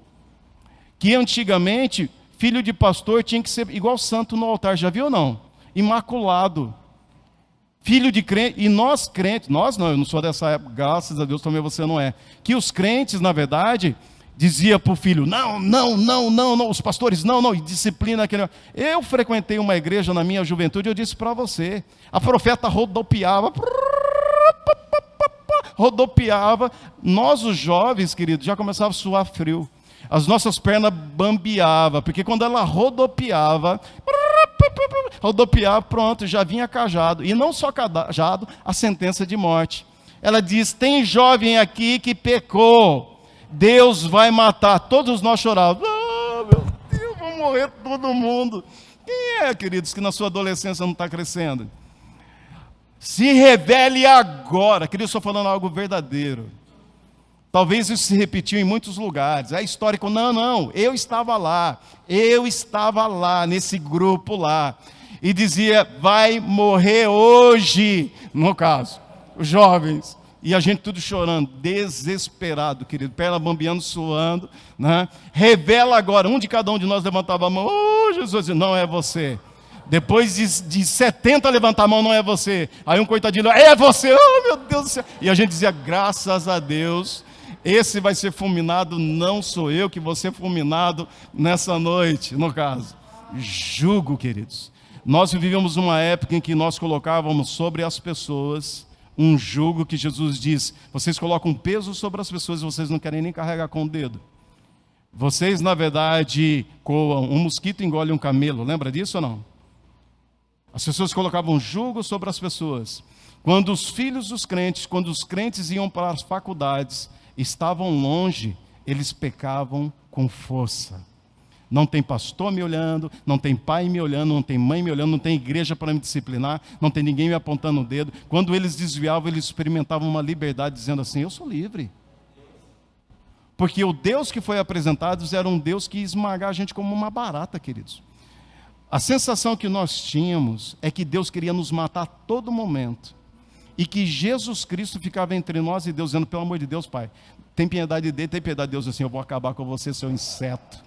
que antigamente, filho de pastor tinha que ser igual santo no altar, já viu ou não? Imaculado. Filho de crente, e nós crentes, nós não, eu não sou dessa época, graças a Deus também você não é, que os crentes, na verdade, dizia para o filho, não, os pastores, não, e disciplina aquele. Eu frequentei uma igreja na minha juventude, eu disse para você, a profeta rodopiava, nós os jovens, queridos, já começava a suar frio. As nossas pernas bambeavam, porque quando ela rodopiava, pronto, já vinha cajado. E não só cajado, a sentença de morte. Ela diz, tem jovem aqui que pecou, Deus vai matar. Todos nós chorávamos, meu Deus, vai morrer todo mundo. Quem é, queridos, que na sua adolescência não está crescendo? Se revele agora. Queridos, estou falando algo verdadeiro. Talvez isso se repetiu em muitos lugares. É histórico. Não, eu estava lá nesse grupo lá. E dizia, vai morrer hoje, no caso, os jovens. E a gente tudo chorando, desesperado, querido, perna bambeando, suando, né? Revela agora, um de cada um de nós levantava a mão, Jesus, não é você. Depois de 70 levantar a mão, não é você. Aí um coitadinho, é você, meu Deus do céu. E a gente dizia, graças a Deus, esse vai ser fulminado, não sou eu que vou ser fulminado nessa noite, no caso. Jugo, queridos. Nós vivíamos uma época em que nós colocávamos sobre as pessoas um jugo que Jesus diz, vocês colocam um peso sobre as pessoas e vocês não querem nem carregar com o dedo. Vocês, na verdade, coam, um mosquito engole um camelo, lembra disso ou não? As pessoas colocavam jugo sobre as pessoas. Quando os filhos dos crentes, quando os crentes iam para as faculdades, estavam longe, eles pecavam com força. Não tem pastor me olhando, não tem pai me olhando, não tem mãe me olhando, não tem igreja para me disciplinar, não tem ninguém me apontando o dedo. Quando eles desviavam, eles experimentavam uma liberdade, dizendo assim, eu sou livre. Porque o Deus que foi apresentado era um Deus que ia esmagar a gente como uma barata, queridos. A sensação que nós tínhamos é que Deus queria nos matar a todo momento. E que Jesus Cristo ficava entre nós e Deus, dizendo, pelo amor de Deus, Pai, tem piedade dele, tem piedade de Deus, assim, eu vou acabar com você, seu inseto.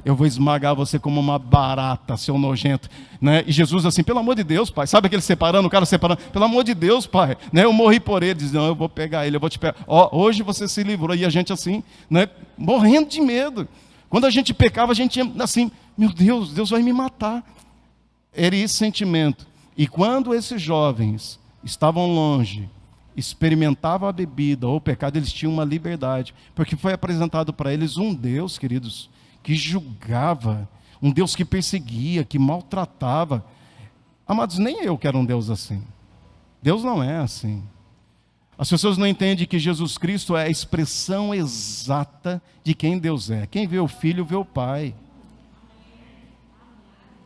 Eu vou esmagar você como uma barata, seu nojento. Né? E Jesus assim, pelo amor de Deus, Pai, sabe aquele separando, o cara separando, pelo amor de Deus, Pai, né? Eu morri por ele, diz, não, eu vou pegar ele, eu vou te pegar. Hoje você se livrou, e a gente assim, né? Morrendo de medo. Quando a gente pecava, a gente ia assim, meu Deus, Deus vai me matar. Era esse sentimento. E quando esses jovens estavam longe, experimentavam a bebida ou o pecado, eles tinham uma liberdade, porque foi apresentado para eles um Deus, queridos, que julgava, um Deus que perseguia, que maltratava. Amados, nem eu quero um Deus assim. Deus não é assim. As pessoas não entendem que Jesus Cristo é a expressão exata de quem Deus é. Quem vê o Filho, vê o Pai.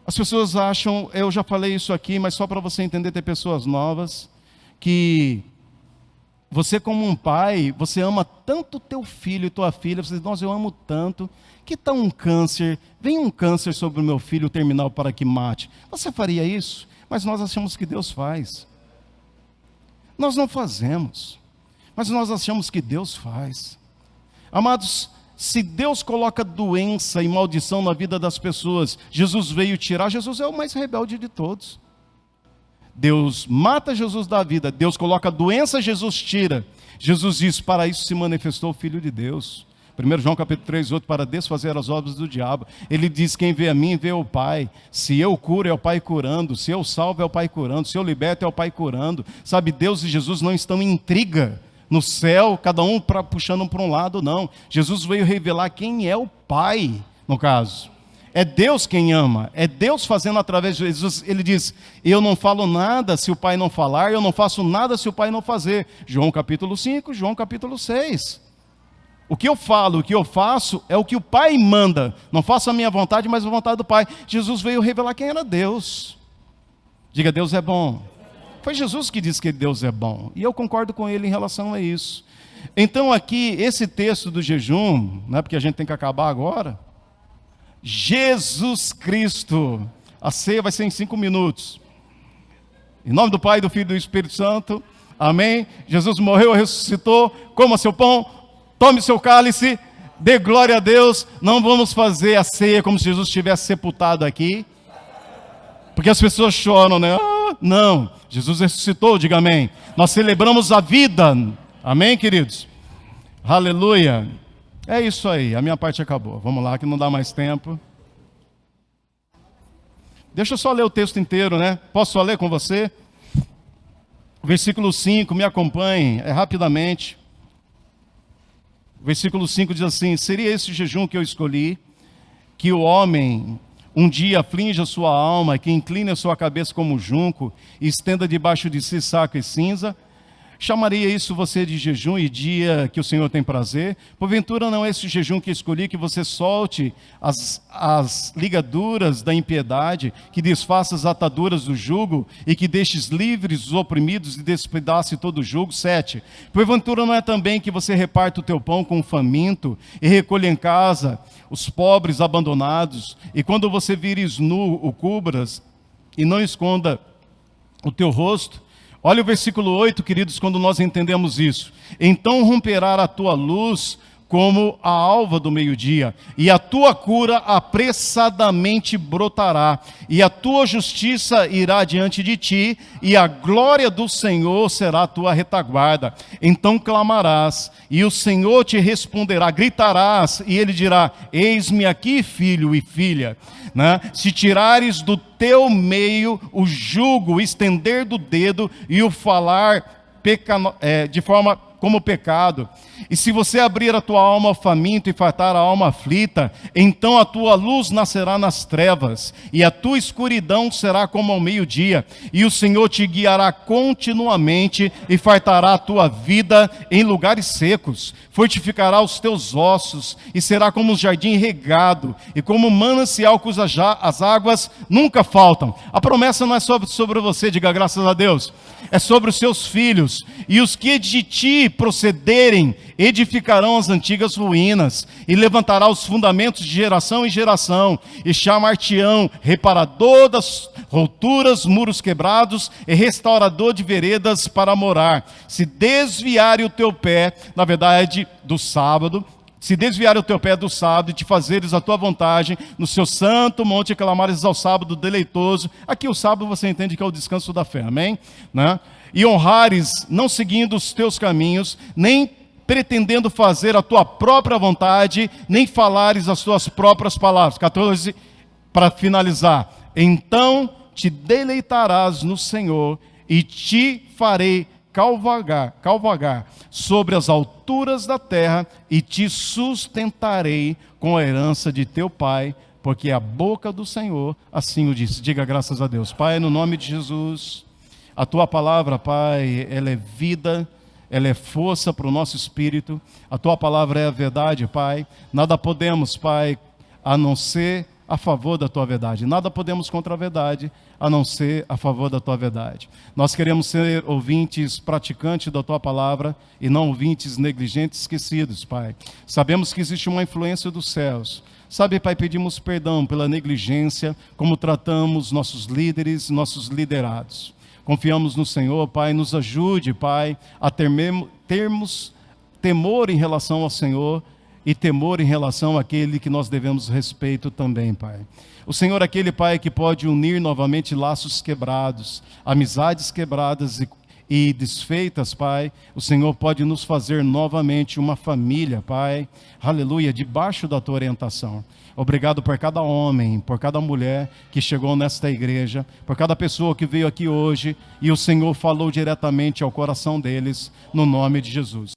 As pessoas acham, eu já falei isso aqui, mas só para você entender, tem pessoas novas, que você como um pai, você ama tanto teu filho e tua filha, você diz, nossa, eu amo tanto, que tal um câncer, vem um câncer sobre o meu filho terminal para que mate. Você faria isso? Mas nós achamos que Deus faz. Nós não fazemos. Mas nós achamos que Deus faz. Amados, se Deus coloca doença e maldição na vida das pessoas, Jesus veio tirar. Jesus é o mais rebelde de todos. Deus mata Jesus da vida, Deus coloca doença, Jesus tira. Jesus diz: para isso se manifestou o Filho de Deus. 1 João capítulo 3, 8, para desfazer as obras do diabo. Ele diz: quem vê a mim, vê o Pai. Se eu curo, é o Pai curando. Se eu salvo, é o Pai curando. Se eu liberto, é o Pai curando. Sabe, Deus e Jesus não estão em intriga no céu, cada um puxando para um lado, não. Jesus veio revelar quem é o Pai, no caso. É Deus quem ama, é Deus fazendo através de Jesus. Ele diz: eu não falo nada se o Pai não falar, eu não faço nada se o Pai não fazer. João capítulo 5, João capítulo 6. O que eu falo, o que eu faço é o que o Pai manda. Não faço a minha vontade, mas a vontade do Pai. Jesus veio revelar quem era Deus. Diga: Deus é bom. Foi Jesus que disse que Deus é bom, e eu concordo com ele em relação a isso. Então aqui, esse texto do jejum, né, porque a gente tem que acabar agora. Jesus Cristo, a ceia vai ser em 5 minutos. Em nome do Pai, do Filho e do Espírito Santo, amém. Jesus morreu, ressuscitou, coma seu pão, tome seu cálice, dê glória a Deus. Não vamos fazer a ceia como se Jesus estivesse sepultado aqui, porque as pessoas choram, né? Não, Jesus ressuscitou, diga amém. Nós celebramos a vida, amém, queridos? Aleluia. É isso aí, a minha parte acabou. Vamos lá, que não dá mais tempo. Deixa eu só ler o texto inteiro, né? Posso só ler com você? Versículo 5, me acompanhem, rapidamente. Versículo 5 diz assim: seria esse jejum que eu escolhi, que o homem um dia aflinja sua alma, que incline a sua cabeça como junco, e estenda debaixo de si saco e cinza? Chamaria isso você de jejum e dia que o Senhor tem prazer? Porventura não é esse jejum que escolhi, que você solte as ligaduras da impiedade, que desfaça as ataduras do jugo, e que deixes livres os oprimidos e despedace todo o jugo? 7. Porventura não é também que você reparta o teu pão com o faminto, e recolha em casa os pobres abandonados, e quando você vires nu, o cubras, e não esconda o teu rosto? Olha o versículo 8, queridos, quando nós entendemos isso. Então romperá a tua luz como a alva do meio-dia, e a tua cura apressadamente brotará, e a tua justiça irá diante de ti, e a glória do Senhor será a tua retaguarda. Então clamarás, e o Senhor te responderá, gritarás, e ele dirá: eis-me aqui, filho e filha. Né? Se tirares do teu meio o jugo, o estender do dedo e o falar de forma como pecado, e se você abrir a tua alma ao faminto e fartar a alma aflita, então a tua luz nascerá nas trevas, e a tua escuridão será como ao meio-dia, e o Senhor te guiará continuamente, e fartará a tua vida em lugares secos, fortificará os teus ossos, e será como um jardim regado, e como um manancial cujas as águas nunca faltam. A promessa não é sobre você, diga graças a Deus, é sobre os seus filhos, e os que de ti procederem, edificarão as antigas ruínas, e levantará os fundamentos de geração em geração, e chamar-te-ão reparador das rupturas, muros quebrados, e restaurador de veredas para morar. Se desviare o teu pé, na verdade, do sábado, se desviar o teu pé do sábado e te fazeres a tua vontade no seu santo monte, e clamares ao sábado deleitoso. Aqui o sábado você entende que é o descanso da fé, amém? Né? E honrares, não seguindo os teus caminhos, nem pretendendo fazer a tua própria vontade, nem falares as tuas próprias palavras. 14, para finalizar. Então te deleitarás no Senhor, e te farei cavalgar sobre as alturas da terra, e te sustentarei com a herança de teu pai, porque a boca do Senhor assim o disse. Diga graças a Deus. Pai, no nome de Jesus, a tua palavra, Pai, ela é vida, ela é força para o nosso espírito. A tua palavra é a verdade, Pai. Nada podemos, Pai, a não ser a favor da tua verdade. Nada podemos contra a verdade, a não ser a favor da tua verdade. Nós queremos ser ouvintes praticantes da tua palavra, e não ouvintes negligentes, esquecidos, Pai. Sabemos que existe uma influência dos céus. Sabe, Pai, pedimos perdão pela negligência, como tratamos nossos líderes, nossos liderados. Confiamos no Senhor, Pai, nos ajude, Pai, a termos temor em relação ao Senhor e temor em relação àquele que nós devemos respeito também, Pai. O Senhor é aquele, Pai, que pode unir novamente laços quebrados, amizades quebradas e desfeitas, Pai. O Senhor pode nos fazer novamente uma família, Pai. Aleluia, debaixo da Tua orientação. Obrigado por cada homem, por cada mulher que chegou nesta igreja, por cada pessoa que veio aqui hoje e o Senhor falou diretamente ao coração deles, no nome de Jesus.